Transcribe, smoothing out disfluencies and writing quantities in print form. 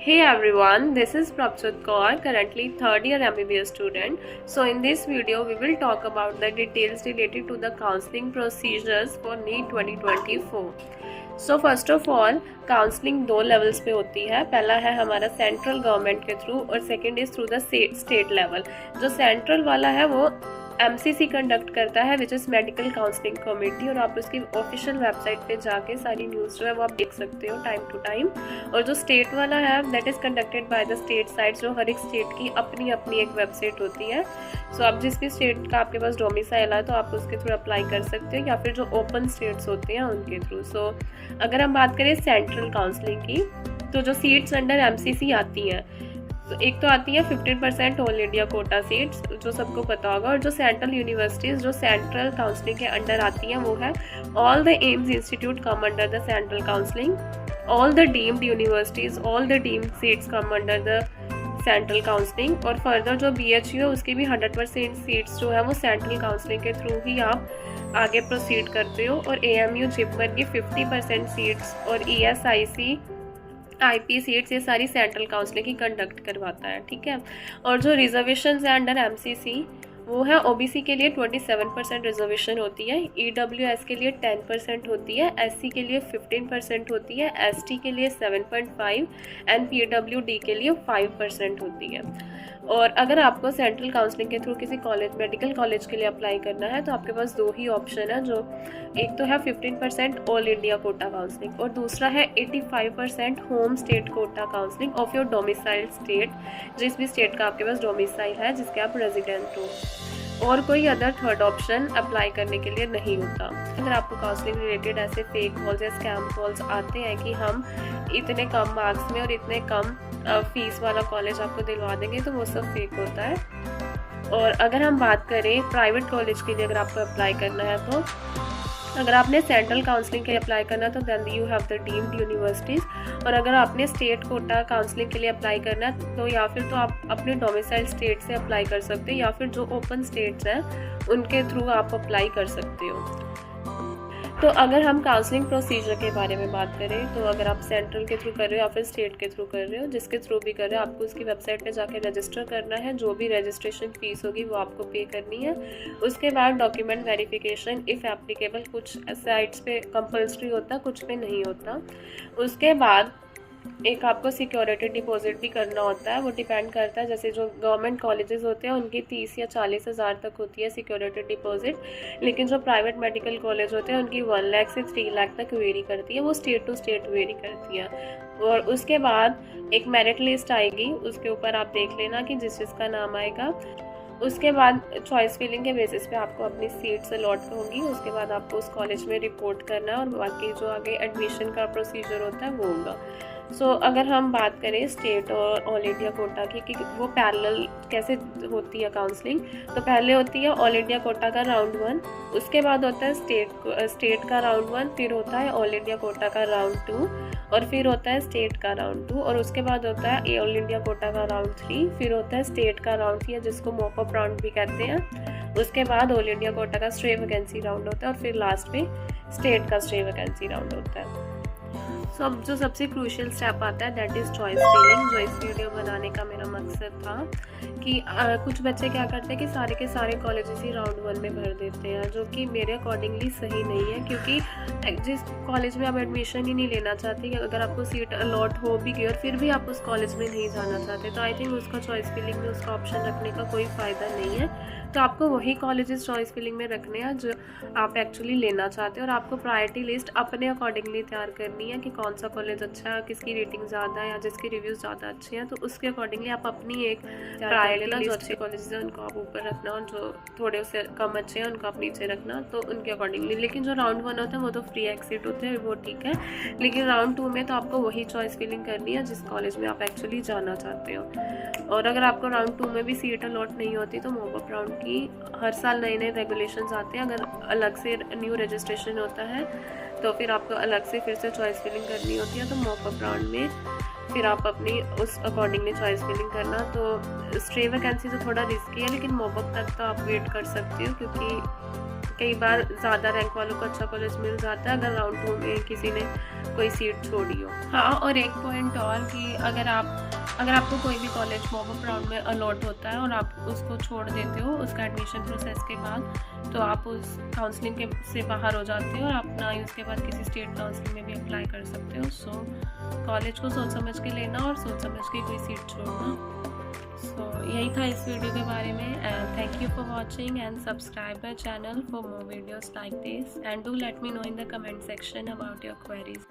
Hey everyone, this is Prabjot Kaur, currently third year MBBS student. So in this video, we will talk about the details related to the counseling procedures for NEET 2024. So first of all counselling दो levels पे होती है। पहला है हमारा central government के through और second is through the state level. जो सेंट्रल वाला है वो MCC कंडक्ट करता है, which is medical counselling committee, और आप उसकी ऑफिशियल वेबसाइट पे जाके सारी न्यूज़ जो है वो आप देख सकते हो टाइम टू टाइम। और जो स्टेट वाला है that is conducted by the state site, जो हर एक स्टेट की अपनी अपनी एक वेबसाइट होती है। सो आप जिस भी स्टेट का आपके पास डोमिसाइल है तो आप उसके थ्रू अप्लाई कर सकते हो, या फिर जो ओपन स्टेट्स होते हैं उनके थ्रू। सो अगर हम बात करें सेंट्रल काउंसलिंग की, तो जो सीट्स अंडर MCC आती हैं, तो एक तो आती है 15% ऑल इंडिया कोटा सीट्स, जो सबको पता होगा। और जो सेंट्रल यूनिवर्सिटीज़ जो सेंट्रल काउंसलिंग के अंडर आती हैं वो है all the AIIMS institute come under the central counselling, all the deemed universities, all the deemed seats come under the central counselling. और फर्दर जो BHU है उसकी भी 100% सीट्स जो है वो सेंट्रल काउंसलिंग के थ्रू ही आप आगे प्रोसीड करते हो। और AMU जिपमर की 50% सीट्स और ESIC IP सीट्स ये सारी सेंट्रल काउंसलिंग की कंडक्ट करवाता है, ठीक है। और जो रिजर्वेशन है अंडर MCC वो है OBC के लिए 27% रिजर्वेशन होती है, EWS के लिए 10% होती है, SC के लिए 15% होती है, ST के लिए 7.5 एंड PWD के लिए 5% होती है। और अगर आपको सेंट्रल काउंसलिंग के थ्रू किसी कॉलेज मेडिकल कॉलेज के लिए अप्लाई करना है तो आपके पास दो ही ऑप्शन है, जो एक तो है 15% ऑल इंडिया कोटा काउंसलिंग और दूसरा है 85% home state quota counselling of your domicile state, जिस भी स्टेट का आपके पास डोमिसाइल है जिसके आप रेजिडेंट हो। और कोई अदर थर्ड ऑप्शन अप्लाई करने के लिए नहीं होता। अगर आपको काउंसलिंग रिलेटेड ऐसे फेक कॉल्स या स्कैम कॉल्स आते हैं कि हम इतने कम मार्क्स में और इतने कम फीस वाला कॉलेज आपको दिलवा देंगे, तो वो सब फेक होता है। और अगर हम बात करें प्राइवेट कॉलेज के लिए अगर आपको अप्लाई करना है, तो अगर आपने सेंट्रल काउंसलिंग के लिए अप्लाई करना है तो then you have the deemed universities. और अगर आपने स्टेट कोटा काउंसलिंग के लिए अप्लाई करना है तो या फिर तो आप अपने डोमिसाइल स्टेट से अप्लाई कर सकते हो, या फिर जो ओपन स्टेट्स हैं उनके थ्रू आप अप्लाई कर सकते हो। तो अगर हम काउंसलिंग प्रोसीजर के बारे में बात करें, तो अगर आप सेंट्रल के थ्रू कर रहे हो या फिर स्टेट के थ्रू कर रहे हो, जिसके थ्रू भी कर रहे हो, आपको उसकी वेबसाइट पे जाके रजिस्टर करना है। जो भी रजिस्ट्रेशन फ़ीस होगी वो आपको पे करनी है। उसके बाद डॉक्यूमेंट वेरिफिकेशन इफ़ एप्लीकेबल, कुछ साइट्स पे कंपल्सरी होता, कुछ पे नहीं होता। उसके बाद एक आपको सिक्योरिटी डिपॉजिट भी करना होता है, वो डिपेंड करता है, जैसे जो गवर्नमेंट कॉलेजेस होते हैं उनकी 30 या 40 हज़ार तक होती है सिक्योरिटी डिपॉजिट, लेकिन जो प्राइवेट मेडिकल कॉलेज होते हैं उनकी 1 लाख से 3 लाख तक वेरी करती है, वो स्टेट टू स्टेट वेरी करती है। और उसके बाद एक मेरिट लिस्ट आएगी, उसके ऊपर आप देख लेना कि जिस जिसका नाम आएगा। उसके बाद चॉइस फिलिंग के बेसिस पे आपको अपनी सीट्स अलॉट होंगी। उसके बाद आपको उस कॉलेज में रिपोर्ट करना है और बाकी जो आगे एडमिशन का प्रोसीजर होता है वो होगा। सो अगर हम बात करें स्टेट और ऑल इंडिया कोटा की कि वो पैरेलल कैसे होती है काउंसलिंग, तो पहले होती है ऑल इंडिया कोटा का राउंड 1, उसके बाद होता है स्टेट का राउंड 1, फिर होता है ऑल इंडिया कोटा का राउंड 2, और फिर होता है स्टेट का राउंड 2, और उसके बाद होता है ऑल इंडिया कोटा का राउंड 3, फिर होता है स्टेट का राउंड 3 जिसको मॉप अप राउंड भी कहते हैं। उसके बाद ऑल इंडिया कोटा का स्टे वैकेंसी राउंड होता है, और फिर लास्ट में स्टेट का स्टे वैकेंसी राउंड होता है। सो अब जो सबसे क्रूशियल स्टेप आता है दैट इज़ चॉइस फिलिंग, जो इस वीडियो बनाने का मेरा मकसद था कि कुछ बच्चे क्या करते हैं कि सारे के सारे कॉलेजेस ही राउंड 1 में भर देते हैं, जो कि मेरे अकॉर्डिंगली सही नहीं है, क्योंकि जिस कॉलेज में आप एडमिशन ही नहीं लेना चाहते, अगर आपको सीट अलॉट हो भी गई और फिर भी आप उस कॉलेज में नहीं जाना चाहते, तो आई थिंक उसका चॉइस फिलिंग में उसका ऑप्शन रखने का कोई फ़ायदा नहीं है। तो आपको वही कॉलेजेस चॉइस फिलिंग में रखने हैं जो आप एक्चुअली लेना चाहते हो, और आपको प्रायोरिटी लिस्ट अपने अकॉर्डिंगली तैयार करनी है कि कौन सा कॉलेज अच्छा है, किसकी रेटिंग ज़्यादा है या जिसके रिव्यूज़ ज़्यादा अच्छे हैं, तो उसके अकॉर्डिंगली आप अपनी एक प्रायोरिटी लिस्ट, जो अच्छे कॉलेज हैं उनको आप ऊपर रखना और जो थोड़े उससे कम अच्छे हैं उनको आप नीचे रखना, तो उनके अकॉर्डिंगली। लेकिन जो राउंड 1 होता है वो तो फ्री एक्सिट होते हैं, वो ठीक है, लेकिन राउंड 2 में तो आपको वही चॉइस फिलिंग करनी है जिस कॉलेज में आप एक्चुअली जाना चाहते हो। और अगर आपको राउंड 2 में भी सीट अलॉट नहीं होती तो मॉप अप राउंड की हर साल नए नए रेगुलेशंस आते हैं, अगर अलग से न्यू रजिस्ट्रेशन होता है तो फिर आपको अलग से फिर से चॉइस फिलिंग करनी होती है। तो मॉप अप राउंड में फिर आप अपनी उस अकॉर्डिंगली चॉइस फिलिंग करना। तो स्टे वैकेंसी तो थोड़ा रिस्की है, लेकिन मॉप अप तक तो आप वेट कर सकते हो, क्योंकि कई बार ज़्यादा रैंक वालों को अच्छा कॉलेज मिल जाता है। अगर राउंड 2 में किसी ने कोई सीट छोड़ी हो। हाँ, और एक पॉइंट और कि अगर आपको कोई भी कॉलेज मॉप अप राउंड में अलॉट होता है और आप उसको छोड़ देते हो उसका एडमिशन प्रोसेस के बाद, तो आप उस काउंसलिंग के से बाहर हो जाते हो और आप ना ही उसके बाद किसी स्टेट काउंसलिंग में भी अप्लाई कर सकते हो। सो कॉलेज को सोच समझ के लेना और सोच समझ के कोई सीट छोड़ना। सो यही था इस वीडियो के बारे में, and thank you for watching and subscribe my channel for more videos like this, and do let me know in the comment section about your queries.